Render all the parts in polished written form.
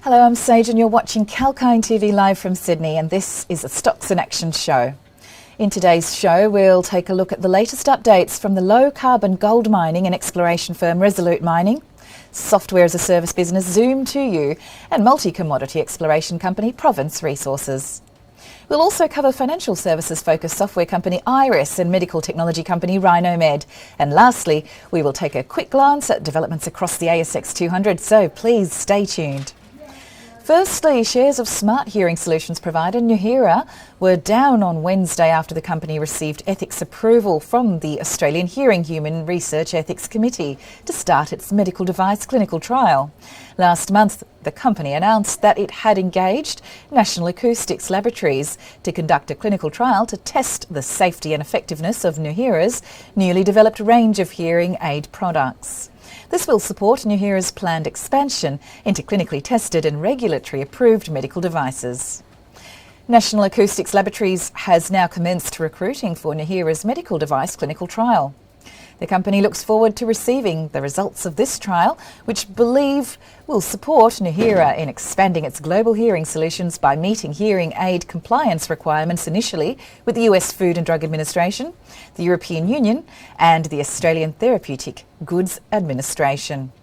Hello, I'm Sage and you're watching 𝐾𝐿𝐼𝐴 TV live from Sydney, and this is a Stocks in Action show. In today's show, we'll take a look at the latest updates from the low-carbon gold mining and exploration firm Resolute Mining, software as a service business 𝐊𝐚𝐴, and multi-commodity exploration company Fenix Resources. We'll also cover financial services-focused software company Iress and medical technology company Rhinomed. And lastly, we will take a quick glance at developments across the ASX 200, so please stay tuned. Firstly, shares of smart hearing solutions provider Nuheara were down on Wednesday after the company received ethics approval from the Australian Hearing Human Research Ethics Committee to start its medical device clinical trial. Last month, the company announced that it had engaged National Acoustics Laboratories to conduct a clinical trial to test the safety and effectiveness of Nuheara's newly developed range of hearing aid products. This will support Nuheara's planned expansion into clinically tested and regulatory approved medical devices. National Acoustics Laboratories has now commenced recruiting for Nuheara's medical device clinical trial. The company looks forward to receiving the results of this trial, which believe will support Nuheara in expanding its global hearing solutions by meeting hearing aid compliance requirements initially with the US Food and Drug Administration, the European Union and the Australian Therapeutic Goods Administration.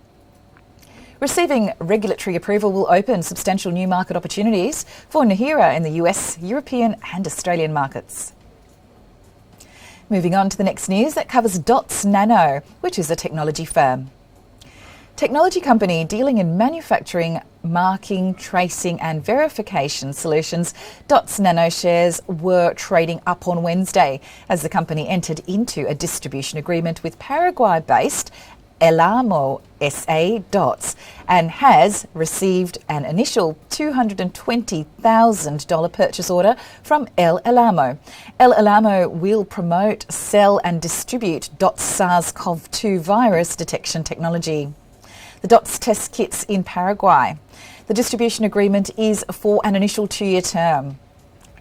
Receiving regulatory approval will open substantial new market opportunities for Nuheara in the US, European and Australian markets. Moving on to the next news that covers Dotz Nano, which is a technology firm. Technology company dealing in manufacturing, marking, tracing and verification solutions, Dotz Nano shares were trading up on Wednesday as the company entered into a distribution agreement with Paraguay-based 𝐊𝐴𝐺𝐻 SA Dotz and has received an initial $220,000 purchase order from 𝐊𝐴𝐺𝐻. 𝐊𝐴𝐺𝐻 will promote, sell and distribute Dotz SARS-CoV-2 virus detection technology. The Dotz test kits in Paraguay. The distribution agreement is for an initial 2-year term.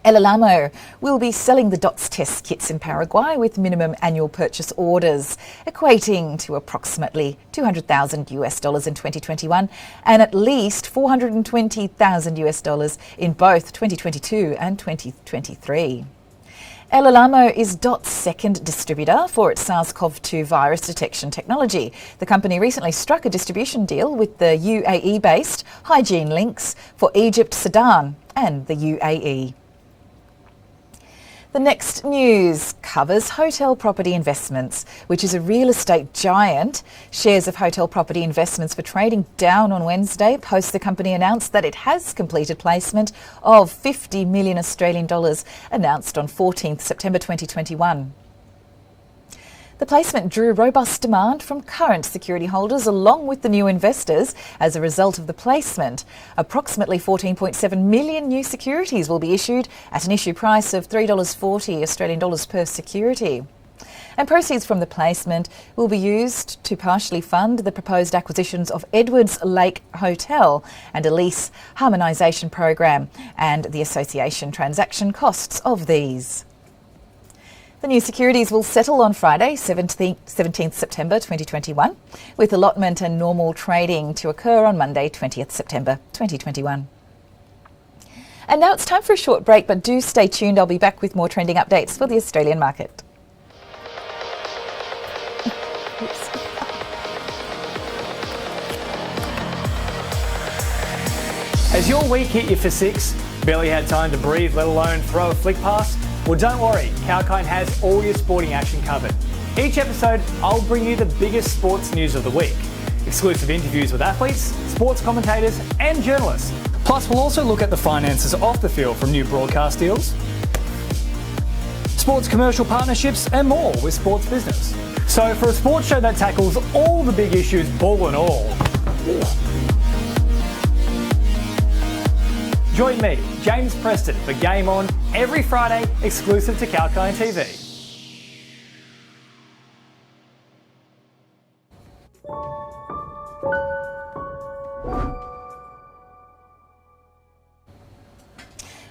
𝐊𝐴𝐺𝐻 will be selling the Dotz test kits in Paraguay with minimum annual purchase orders, equating to approximately $200,000 in 2021 and at least $420,000 in both 2022 and 2023. 𝐊𝐴𝐺𝐻 is Dotz's second distributor for its SARS-CoV-2 virus detection technology. The company recently struck a distribution deal with the UAE-based Hygiene Links for Egypt, Sudan and the UAE. The next news covers hotel property investments, which is a real estate giant. Shares of hotel property investments were trading down on Wednesday post the company announced that it has completed placement of 50 million Australian dollars announced on 14th September 2021. The placement drew robust demand from current security holders along with the new investors. As a result of the placement, approximately 14.7 million new securities will be issued at an issue price of $3.40 Australian dollars per security. And proceeds from the placement will be used to partially fund the proposed acquisitions of Edwards Lake Hotel and a lease harmonisation program and the association transaction costs of these. The new securities will settle on Friday, 17th September 2021, with allotment and normal trading to occur on Monday, 20th September 2021. And now it's time for a short break, but do stay tuned. I'll be back with more trending updates for the Australian market. Has your week hit you for 6? Barely had time to breathe, let alone throw a flick pass? Well, don't worry, 𝐾𝐿𝐼𝐴 has all your sporting action covered. Each episode, I'll bring you the biggest sports news of the week. Exclusive interviews with athletes, sports commentators and journalists. Plus, we'll also look at the finances off the field from new broadcast deals, sports commercial partnerships and more with sports business. So for a sports show that tackles all the big issues, ball and all, join me, James Preston, for Game On every Friday, exclusive to 𝐾𝐿𝐼𝐴 TV.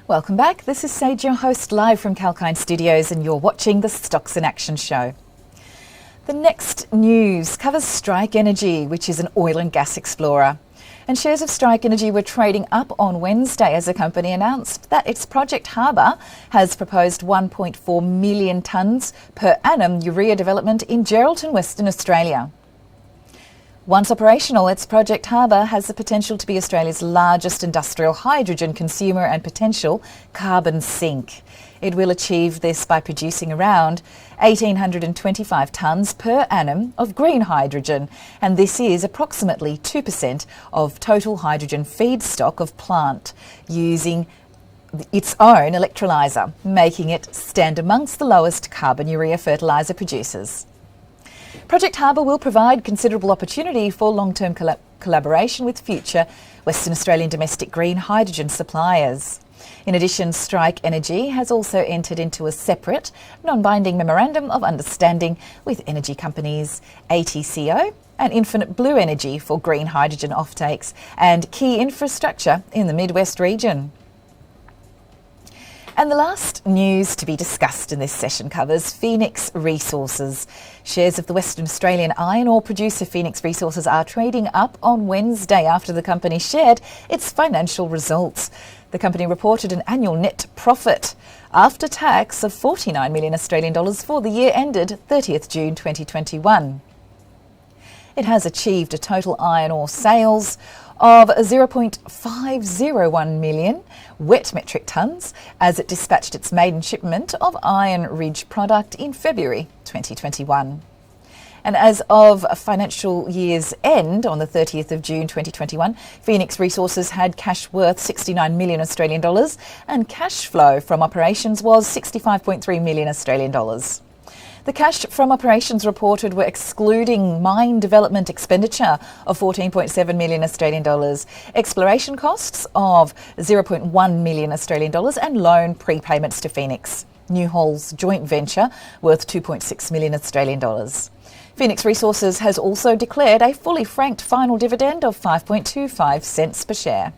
Welcome back. This is Sage, your host, live from 𝐾𝐿𝐼𝐴 Studios, and you're watching the Stocks in Action show. The next news covers Strike Energy, which is an oil and gas explorer. And shares of Strike Energy were trading up on Wednesday as the company announced that its Project Harbour has proposed 1.4 million tonnes per annum urea development in Geraldton, Western Australia. Once operational, its Project Harbour has the potential to be Australia's largest industrial hydrogen consumer and potential carbon sink. It will achieve this by producing around 1,825 tonnes per annum of green hydrogen, and this is approximately 2% of total hydrogen feedstock of plant, using its own electrolyser, making it stand amongst the lowest carbon urea fertiliser producers. Project Harbour will provide considerable opportunity for long-term collaboration with future Western Australian domestic green hydrogen suppliers. In addition, Strike Energy has also entered into a separate, non-binding memorandum of understanding with energy companies ATCO and Infinite Blue Energy for green hydrogen offtakes and key infrastructure in the Midwest region. And the last news to be discussed in this session covers Fenix Resources. Shares of the Western Australian iron ore producer Fenix Resources are trading up on Wednesday after the company shared its financial results. The company reported an annual net profit after tax of 49 million Australian dollars for the year ended 30th June 2021. It has achieved a total iron ore sales of 0.501 million wet metric tonnes as it dispatched its maiden shipment of Iron Ridge product in February 2021. And as of financial year's end on the 30th of June 2021, Fenix Resources had cash worth 69 million Australian dollars and cash flow from operations was 65.3 million Australian dollars. The cash from operations reported were excluding mine development expenditure of 14.7 million Australian dollars, exploration costs of 0.1 million Australian dollars and loan prepayments to Fenix Nuheara's joint venture worth 2.6 million Australian dollars. Fenix Resources has also declared a fully franked final dividend of 5.25 cents per share.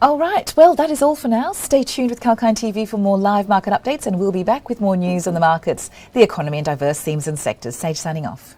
All right, well, that is all for now. Stay tuned with 𝐊𝐼𝐴 TV for more live market updates, and we'll be back with more news on the markets, the economy and diverse themes and sectors. Sage signing off.